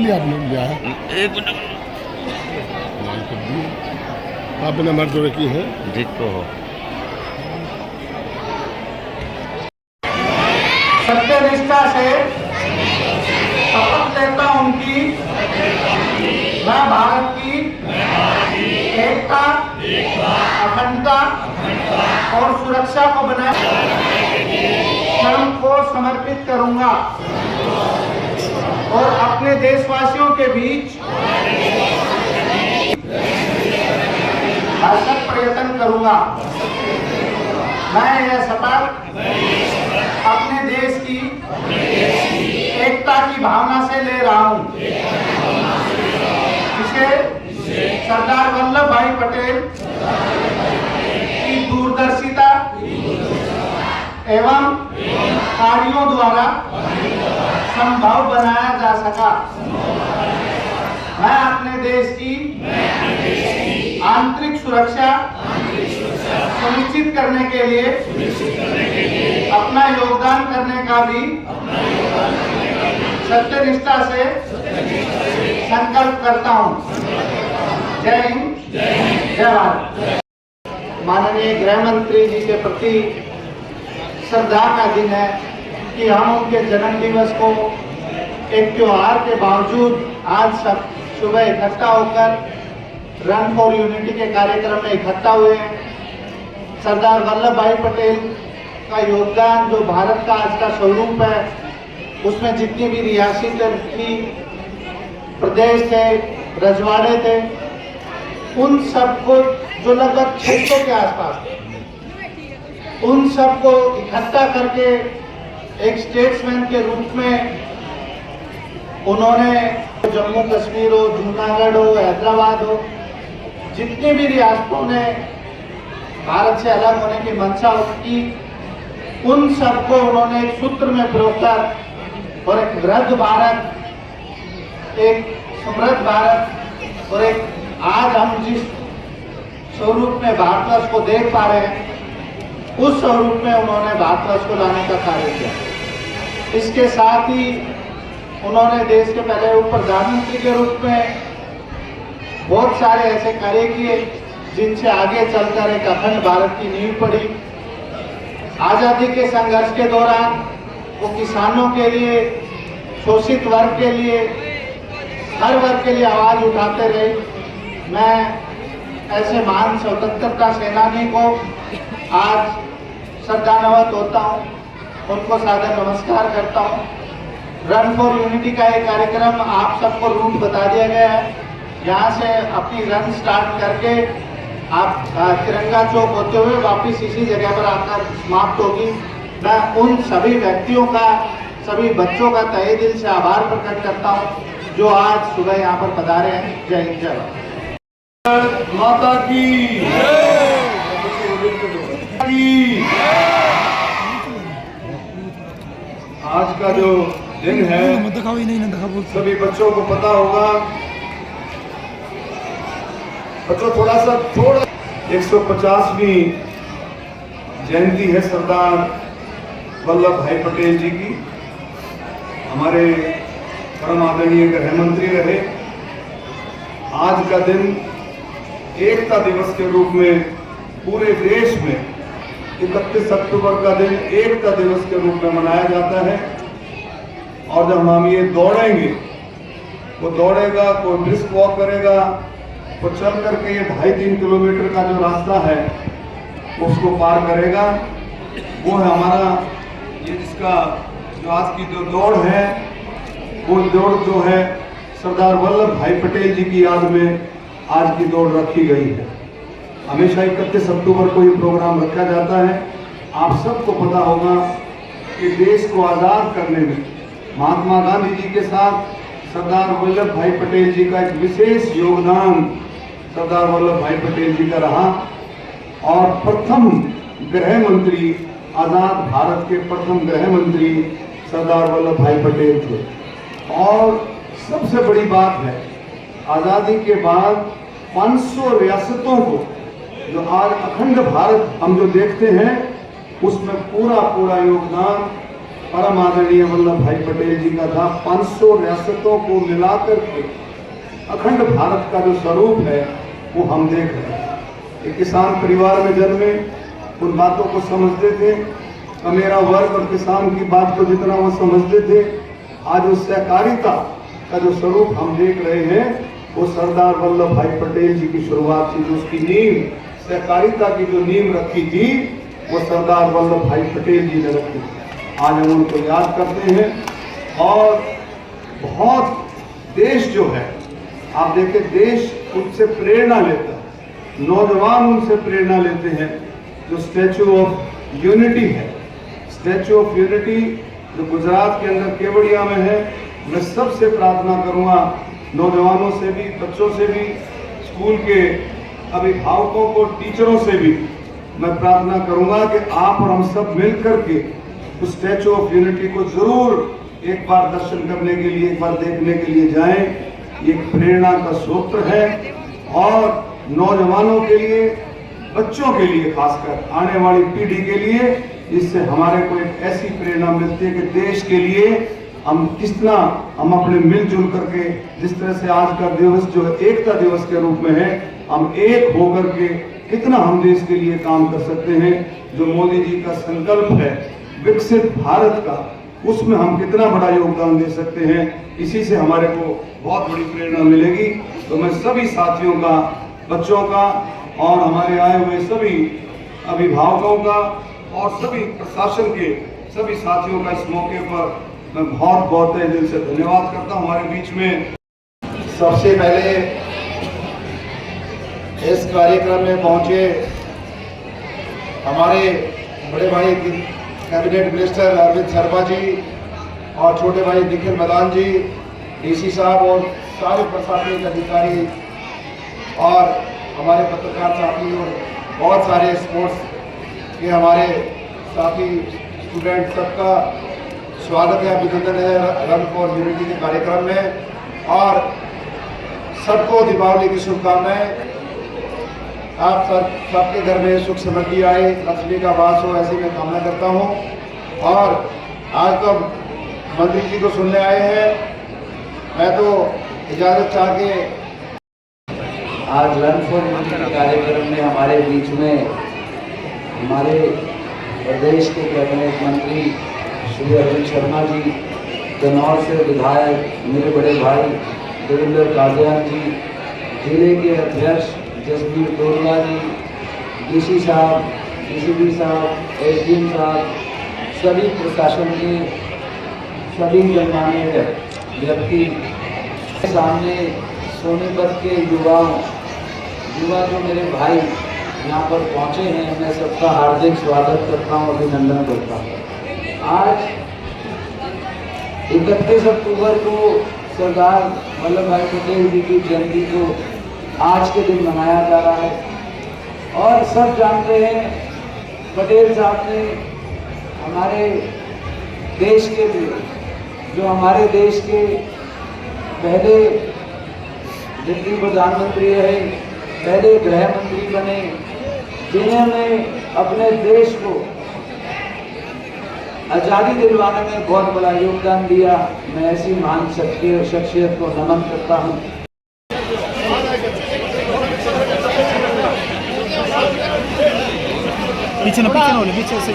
लिया आपने लिया है? एक मिनट लाल कर दिए। आपने मर्द की है देखो हो सत्यनिष्ठा से शपथ लेता हूं कि मैं भारत की एकता, अखंडता और सुरक्षा को बनाए स्वयं को समर्पित करूंगा और अपने देशवासियों के बीच भरसक प्रयत्न करूंगा। मैं यह शपथ अपने देश की एकता की भावना से ले रहा हूं, जिसे सरदार वल्लभ भाई पटेल की दूरदर्शिता एवं कार्यों द्वारा संभव बनाया जा सका। मैं अपने देश की आंतरिक सुरक्षा सुनिश्चित करने के लिए अपना योगदान करने का भी सत्यनिष्ठा से संकल्प करता हूं। जय हिंद, जय भारत। माननीय गृह मंत्री जी के प्रति श्रद्धा का दिन है कि हम उनके जन्म दिवस को एक त्योहार के बावजूद आज सब सुबह इकट्ठा होकर रन फॉर यूनिटी के कार्यक्रम में इकट्ठा हुए हैं। सरदार वल्लभ भाई पटेल का योगदान जो भारत का आज का स्वरूप है, उसमें जितनी भी रियासतें थी, प्रदेश थे, रजवाड़े थे, उन सबको जो लगभग 600 के आसपास थे, उन सबको इकट्ठा करके एक स्टेट्समैन के रूप में उन्होंने जम्मू कश्मीर हो, जूनागढ़ हो, हैदराबाद हो, जितनी भी रियासतों ने भारत से अलग होने की मंशा की, उन सबको उन्होंने एक सूत्र में पिरोकर और एक वृद्ध भारत, एक समृद्ध भारत और एक आज हम जिस स्वरूप में भारतवर्ष को देख पा रहे हैं, उस स्वरूप में उन्होंने भारतवर्ष को लाने का कार्य किया। इसके साथ ही उन्होंने देश के पहले उप प्रधानमंत्री के रूप में बहुत सारे ऐसे कार्य किए जिनसे आगे चलकर एक अखंड भारत की नींव पड़ी। आजादी के संघर्ष के दौरान वो किसानों के लिए, शोषित वर्ग के लिए, हर वर्ग के लिए आवाज उठाते रहे। मैं ऐसे महान स्वतंत्रता सेनानी को आज श्रद्धानवत होता हूँ, उनको सादर नमस्कार करता हूँ। रन फॉर यूनिटी का एक कार्यक्रम आप सबको रूट बता दिया गया है। यहाँ से अपनी रन स्टार्ट करके आप तिरंगा चौक होते हुए वापस इसी जगह पर आकर समाप्त होगी। मैं उन सभी व्यक्तियों का, सभी बच्चों का तहे दिल से आभार प्रकट करता हूँ जो आज सुबह यहाँ पर पधारे हैं। जय हिंद, जय भारत माता की। आज का जो दिन है सभी बच्चों को पता होगा। बच्चों थोड़ा 150वीं जयंती है सरदार वल्लभ भाई पटेल जी की। हमारे परम आदरणीय गृह मंत्री रहे। आज का दिन एकता दिवस के रूप में पूरे देश में 31 अक्टूबर का दिन एकता दिवस के रूप में मनाया जाता है। और जब हम ये दौड़ेंगे, वो दौड़ेगा, कोई ब्रिस्क वॉक करेगा, वो चल करके ये 2.5-3 किलोमीटर का जो रास्ता है उसको पार करेगा। वो है हमारा ये जिसका जो आज की जो दौड़ है, वो दौड़ जो है सरदार वल्लभ भाई पटेल जी की याद में आज की दौड़ रखी गई है। हमेशा 31 अक्टूबर को ये प्रोग्राम रखा जाता है। आप सबको पता होगा कि देश को आज़ाद करने में महात्मा गांधी जी के साथ सरदार वल्लभ भाई पटेल जी का एक विशेष योगदान सरदार वल्लभ भाई पटेल जी का रहा। और प्रथम गृह मंत्री, आज़ाद भारत के प्रथम गृह मंत्री सरदार वल्लभ भाई पटेल थे। और सबसे बड़ी बात है, आज़ादी के बाद 500 रियासतों को जो आज अखंड भारत हम जो देखते हैं, उसमें पूरा योगदान परम आदरणीय वल्लभ भाई पटेल जी का था। 500 रियासतों को मिलाकर के अखंड भारत का जो स्वरूप है वो हम देख रहे हैं। एक किसान परिवार में जन्मे, उन बातों को समझते थे। मेरा वर्ग और किसान की बात को जितना वो समझते थे, आज उस सहकारिता का जो स्वरूप हम देख रहे हैं वो सरदार वल्लभ भाई पटेल जी की शुरुआत थी। जो उसकी नींव, सहकारिता की जो नींव रखी थी वो सरदार वल्लभ भाई पटेल जी ने रखी थी। आज हम उनको याद करते हैं और बहुत देश जो है, आप देखें, देश उनसे प्रेरणा लेता है, नौजवान उनसे प्रेरणा लेते हैं। जो स्टैचू ऑफ यूनिटी है, स्टैचू ऑफ यूनिटी जो गुजरात के अंदर केवड़िया में है, मैं सबसे प्रार्थना करूंगा, नौजवानों से भी, बच्चों से भी, स्कूल के अभिभावकों को, टीचरों से भी मैं प्रार्थना करूंगा कि आप और हम सब मिलकर के उस स्टैचू ऑफ यूनिटी को जरूर एक बार दर्शन करने के लिए, एक बार देखने के लिए जाएं। ये प्रेरणा का सूत्र है और नौजवानों के लिए, बच्चों के लिए, खासकर आने वाली पीढ़ी के लिए, इससे हमारे को एक ऐसी प्रेरणा मिलती है कि देश के लिए हम कितना, हम अपने मिलजुल करके, जिस तरह से आज का दिवस जो एकता दिवस के रूप में है, हम एक होकर के कितना हम देश के लिए काम कर सकते हैं। जो मोदी जी का संकल्प है विकसित भारत का, उसमें हम कितना बड़ा योगदान दे सकते हैं, इसी से हमारे को बहुत बड़ी प्रेरणा मिलेगी। तो मैं सभी साथियों का, बच्चों का और हमारे आए हुए सभी अभिभावकों का और सभी प्रशासन के सभी साथियों का इस मौके पर मैं बहुत बहुत तहे दिल से धन्यवाद करता हूं। हमारे बीच में सबसे पहले इस कार्यक्रम में पहुंचे हमारे बड़े भाई कैबिनेट मिनिस्टर अरविंद शर्मा जी और छोटे भाई निखिल मदान जी, डीसी साहब और सारे प्रशासनिक अधिकारी और हमारे पत्रकार साथी और बहुत सारे स्पोर्ट्स के हमारे साथी स्टूडेंट, सबका स्वागत है, अभिनंदन है रन फॉर यूनिटी के कार्यक्रम में और सबको दीपावली की शुभकामनाएं। आप सबके घर में सुख समृद्धि आए, लक्ष्मी का वास हो, ऐसी मैं कामना करता हूं। और आज तो मंत्री जी को सुनने आए हैं, मैं तो इजाज़त चाह के आज रन फॉर यूनिटी कार्यक्रम में हमारे बीच में हमारे प्रदेश के कैबिनेट मंत्री श्री अरविंद शर्मा जी, कन्नौज से विधायक मेरे बड़े भाई देवेंद्र कादियान जी, जिले के अध्यक्ष जसबीर तोरला जी, डीसी साहब, डीसीपी साहब, एसडीएम साहब, सभी प्रशासन के सभी गणमान्य व्यक्ति, सामने सोनीपत के युवा जो मेरे भाई यहाँ पर पहुँचे हैं, मैं सबका हार्दिक स्वागत करता हूँ, अभिनंदन करता हूँ। आज 31 अक्टूबर को सरदार वल्लभ भाई पटेल जी की जयंती को आज के दिन मनाया जा रहा है और सब जानते हैं पटेल साहब ने हमारे देश के लिए, जो हमारे देश के पहले डिप्टी प्रधानमंत्री रहे, पहले गृह मंत्री बने, जिन्होंने अपने देश को आज़ादी दिलवाने में बहुत बड़ा योगदान दिया। मैं ऐसी महान शख्सियत को नमन करता हूँ। पीछे से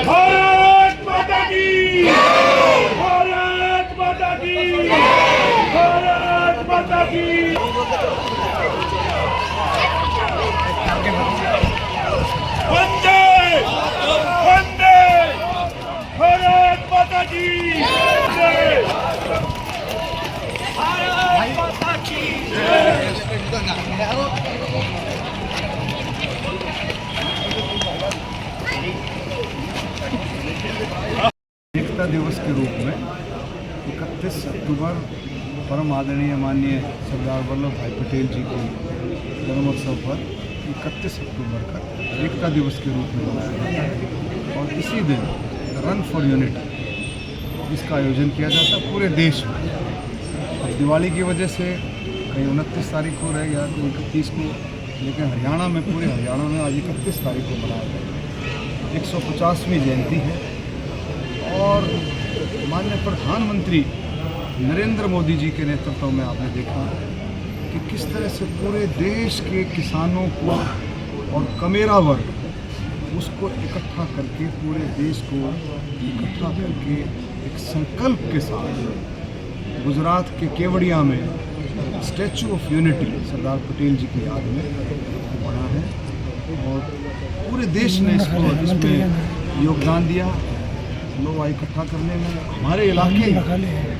भारत माता की, भारत माता की, भारत माता की। वंदे वंदे भारत माता की, भारत माता की। एकता दिवस के रूप में 31 अक्टूबर परम आदरणीय माननीय सरदार वल्लभ भाई पटेल जी के जन्मोत्सव पर 31 अक्टूबर का एकता दिवस के रूप में मनाया जाता है और इसी दिन रन फॉर यूनिटी इसका आयोजन किया जाता है पूरे देश में। अब दिवाली की वजह से कहीं 29 तारीख को रह गया, कोई 31 को, लेकिन हरियाणा में, पूरे हरियाणा में आज 31 तारीख को मनाया गया। 150वीं जयंती है और माननीय प्रधानमंत्री नरेंद्र मोदी जी के नेतृत्व में आपने देखा कि किस तरह से पूरे देश के किसानों को और कमेरा वर्ग उसको इकट्ठा करके, पूरे देश को इकट्ठा करके एक संकल्प के साथ गुजरात के केवड़िया में statue of unity Sardar Patel जी की याद में बना है और पूरे देश ने इसमें योगदान दिया लोहा इकट्ठा करने में। हमारे इलाके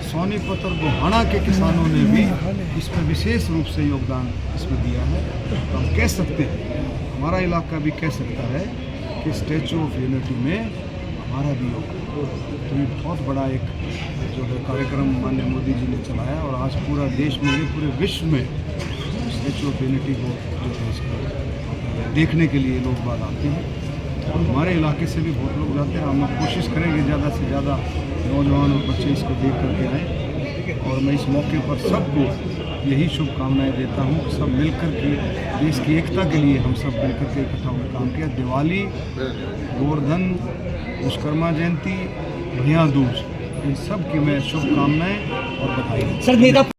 सोनीपत और गोहाना के किसानों ने भी इसमें विशेष रूप से योगदान इसमें दिया है। तो हम कह सकते हैं, हमारा इलाका भी कह सकता है कि स्टैचू ऑफ यूनिटी में हमारा भी योगदान। तो ये बहुत बड़ा एक जो है कार्यक्रम माननीय मोदी जी ने चलाया और आज पूरा देश में नहीं, पूरे विश्व में स्टैचू ऑफ यूनिटी को जो है इसको देखने के लिए लोग बाग आते हैं और हमारे इलाके से भी बहुत लोग जाते हैं। हम लोग कोशिश करेंगे ज़्यादा से ज़्यादा नौजवान और बच्चे इसको देख करके आएँ और मैं इस मौके पर सबको यही शुभकामनाएं देता हूँ कि सब मिलकर के देश की एकता के लिए हम सब मिलकर के इकट्ठा होकर काम किया। दिवाली, गोवर्धन, विश्वकर्मा जयंती, भैया दूज, इन सब की मैं शुभकामनाएं और बधाई।